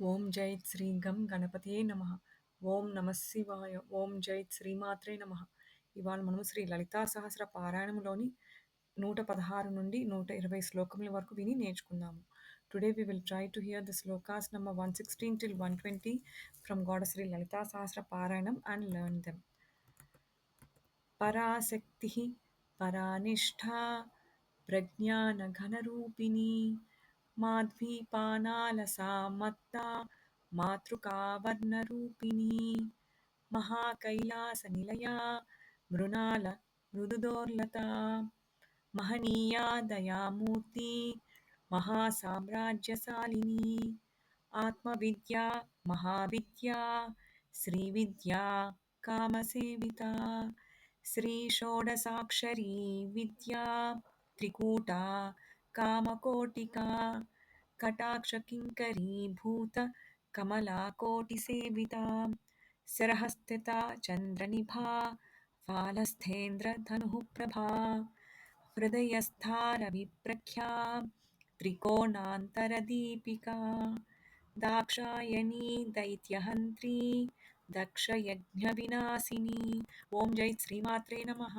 ఓం జై శ్రీ గం గణపతియే నమః. ఓం నమ శివాయ. ఓం జై శ్రీమాత్రే నమః. ఇవాళ మనం శ్రీ లలితా సహస్ర పారాయణంలోని 116 నుండి 120 శ్లోకముల వరకు విని నేర్చుకుందాము. Today we will try to hear the slokas number 116 till 120 from Goddess Sri Lalita Sahasra Parayanam and learn them. पराशक्तिः परानिष्ठा प्रज्ञानघनरूपिणी माध्वीपानालसा मत्ता मातृकावर्णरूपिणी महाकैलासनिलया मृणाल मृदुदोर्लता महनीया दयामूर्ति महासाम्राज्यशालिनी आत्मविद्या महाविद्या श्रीविद्या कामसेविता श्रीषोडशाक्षरी विद्या त्रिकूटा कामकोटिका कटाक्षकिङ्करीभूत कमलाकोटिसेविता शिरःस्थिता चन्द्रनिभा फालस्थेन्द्रधनुः प्रभा हृदयस्था रविप्रख्या त्रिकोणान्तरदीपिका दाक्षायणी दैत्यहन्त्री दक्षयज्ञविनाशिनी. ओम जय श्रीमात्रे नमः.